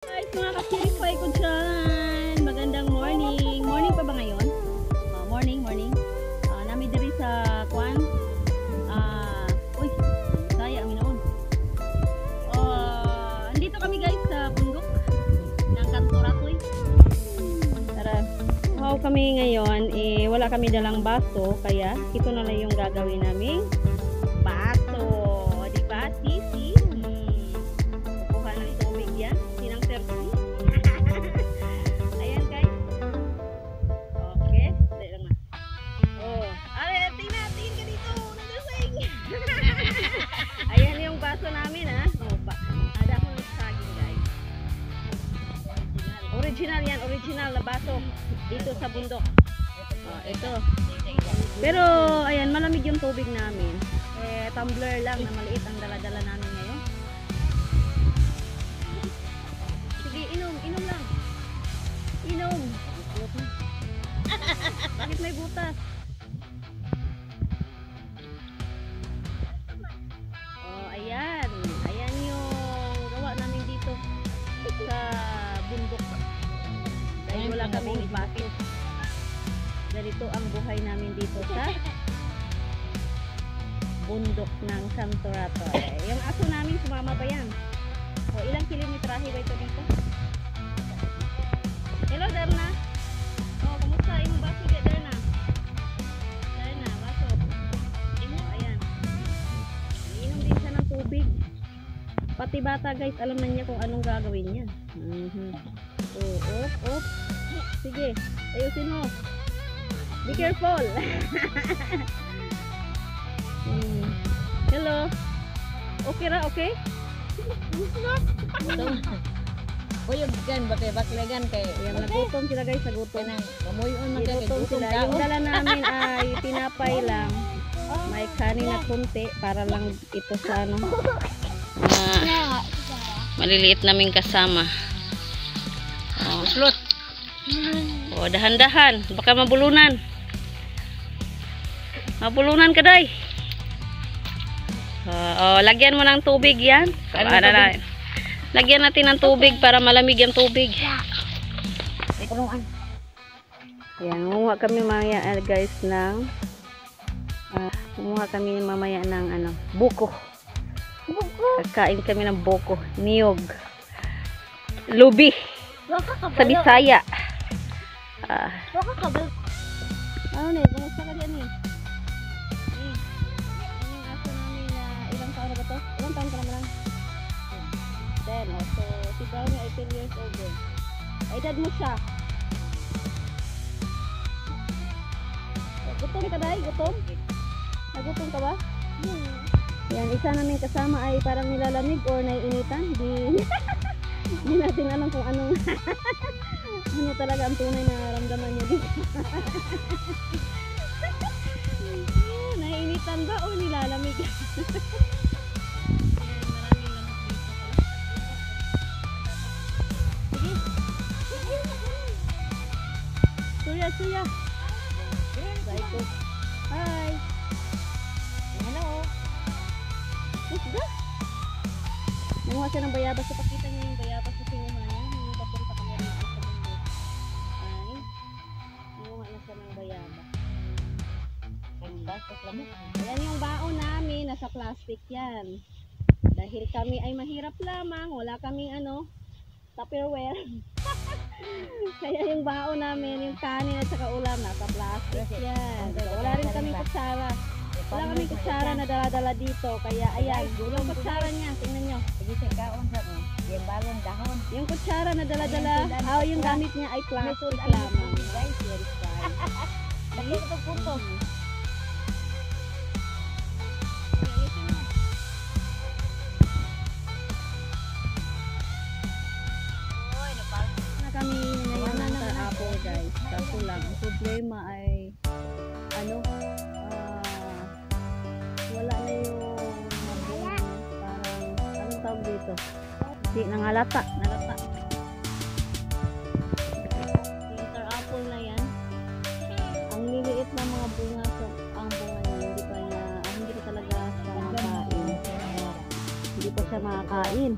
Guys, mga ka-chirify ko dyan. Magandang morning. Morning pa ba ngayon? Morning. Nami diri sa Kwan. Uy, saya ang minaon. Andito kami guys sa bundok ng Kantoratoy. Tara. Wow, kami ngayon. Wala kami dalang baso. Kaya ito na lang yung gagawin naming baso. Diba, Sisi? Kukuha ng tubig yan. Sinang serti. Ayan guys. Okay. Dali lang na. Tingin ka dito. Nagasing. Ayan yung baso namin ha. Ada akong saging guys. Original yan. Original na baso. Dito sa bundok. Ito. Pero ayan, malamig yung tubig namin. Tumbler lang na maliit ang dala-dala namin ngayon. Sige, inom lang. Inom. Bakit may butas? Ayan. Ayan yung gawa namin dito sa bundok. Dahil wala kaming bakit. Ganito ang buhay namin dito sa bundok ng Kantoratoy. Yung aso namin sumama pa yan. Ilang kilometrahe ba ito dito? Hello, Darna. Kamusta? Yung baso dyan, Darna? Darna, baso. Ayan. Iinom din siya ng tubig. Pati bata guys, alam na niya kung anong gagawin niya. Op. Sige, ayusin mo. Be careful. Hello. Okay ra, okay? Kuyog gan baklegan kay Ayan, nagutom sila guys, nagutom. kamuyon man kay Nagutom sila. Yung dala namin ay tinapay lang. May kanin na kunti para lang ito sa ano. Maliliit naming kasama. slot. Dahan-dahan, baka mabulunan. Mabulunan ka day. Lagyan mo ng tubig yan. Lagyan natin ng tubig para malamig yung tubig. Ayan, kumuha kami mamaya guys ng buko. Kakain kami ng buko, niyog, lubi sa Bisaya. Ano na, kumusta ka dyan eh? Yung aso namin na ilang taon na ba to? Ilang taon ka naman lang? 10. So si Brownie ay 10 years old din. Edad mo siya. Gutom ka dahil? Gutom? Nagutom ka ba? Yan, isa namin kasama ay parang nilalamig or naiinitan. Hindi natin alam kung anong ano talaga ang tunay na ramdaman niya dito. Naiinitan ba o nilalamig? Sige. Suya. Hi. Hello. Pusga. Nanguha siya ng bayabas. So, pakita niya yung bayabas na sinuha niya. Yung papunta kami rin sa bundok. Ay. Nanguha na siya ng bayabas. Ayan yung baon namin. Nasa plastic yan. Dahil kami ay mahirap lamang. Wala kaming Tupperware. Kaya yung baon namin, yung kanin at saka ulam, nasa plastic yan. Wala rin kaming kutsara. Wala kaming kutsara na dala-dala dito. Kaya ayan, yung kutsara niya, tingnan nyo. Yung balon dahon. Yung kutsara na dala-dala, yung gamit niya ay plastic lamang. Guys, very fine. Bakit ito puto? Kami ngayon ng apple guys. Kaso lang, ang problema ay wala na yung parang anong tawag dito? Hindi, nalata. Winter apple na yan. Ang liliit na mga bunga ang bunga niya, hindi pa talaga siya makakain. Hindi pa siya makakain.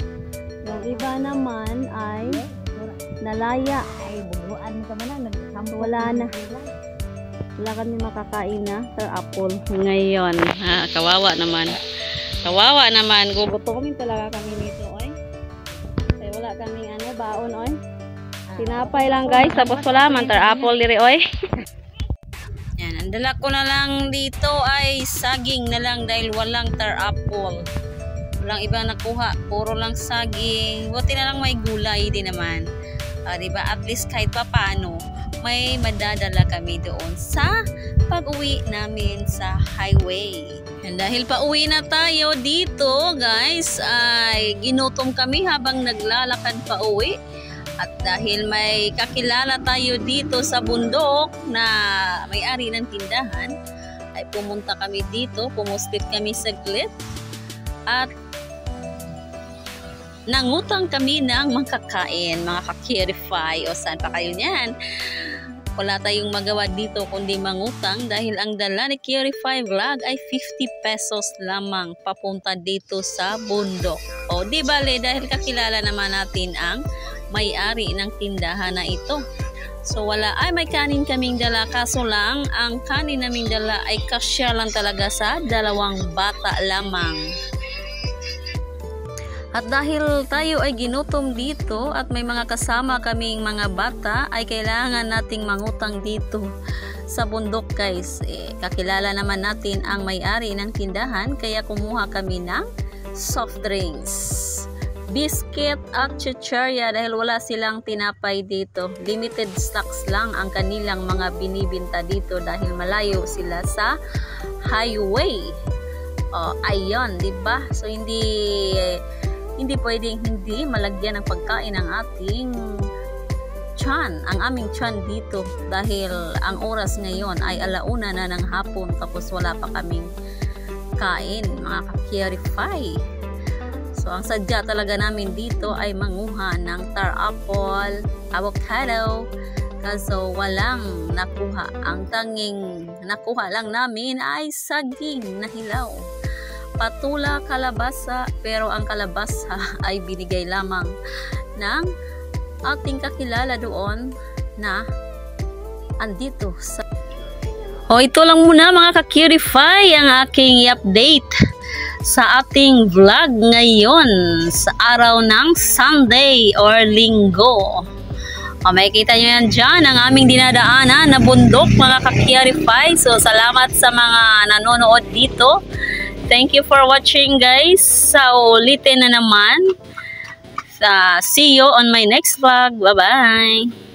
Yung iba naman ay nalaya. Ay, bubuan ka man na. Wala na. Wala kami makakain na apple ngayon. Ha, kawawa naman. Kawawa naman. Gugutomin talaga kami nito, oy. Kaya wala kaming baon, oy. Tinapay lang, guys. Tapos wala man apple diri, oy. Yan, ang dala ko na lang dito ay saging na lang dahil walang apple. Walang ibang nakuha, puro lang saging. Buti na lang may gulay din naman. Diba? At least kahit pa paano, may madadala kami doon sa pag-uwi namin sa highway. And dahil pa-uwi na tayo dito, guys, ay ginutom kami habang naglalakad pa-uwi. At dahil may kakilala tayo dito sa bundok na may-ari ng tindahan, ay pumunta kami dito, pumustit kami saglit. At nangutang kami ng makakain, mga ka-Curify o saan pa kayo niyan. Wala tayong magawa dito kundi mangutang dahil ang dala ni Curify Vlog ay 50 pesos lamang papunta dito sa bundok. O di bale dahil kakilala naman natin ang may-ari ng tindahan na ito. So wala ay may kanin kaming dala, kaso lang ang kanin naming dala ay kasya lang talaga sa 2 bata lamang. At dahil tayo ay ginutom dito at may mga kasama kaming mga bata, ay kailangan nating mangutang dito sa bundok, guys. Kakilala naman natin ang may-ari ng tindahan, kaya kumuha kami ng soft drinks, biscuit at chichirya dahil wala silang tinapay dito. Limited stocks lang ang kanilang mga binibinta dito dahil malayo sila sa highway. Ayun, diba? So hindi pwedeng hindi malagyan ng pagkain ng ating tiyan, ang aming tiyan dito dahil ang oras ngayon ay 1:00 na ng hapon tapos wala pa kaming kain, mga ka-Curify. So ang sadya talaga namin dito ay manguha ng apple, avocado, kaso walang nakuha. Ang tanging nakuha lang namin ay saging na hilaw, patula, kalabasa, pero ang kalabasa ay binigay lamang ng ating kakilala doon na andito sa... ito lang muna mga ka-Curify ang aking update sa ating vlog ngayon sa araw ng Sunday or Linggo. Makikita nyo yan dyan ang aming dinadaanan na bundok, mga ka-Curify. So salamat sa mga nanonood dito. Thank you for watching, guys. Sa ulitin na naman. See you on my next vlog. Bye-bye.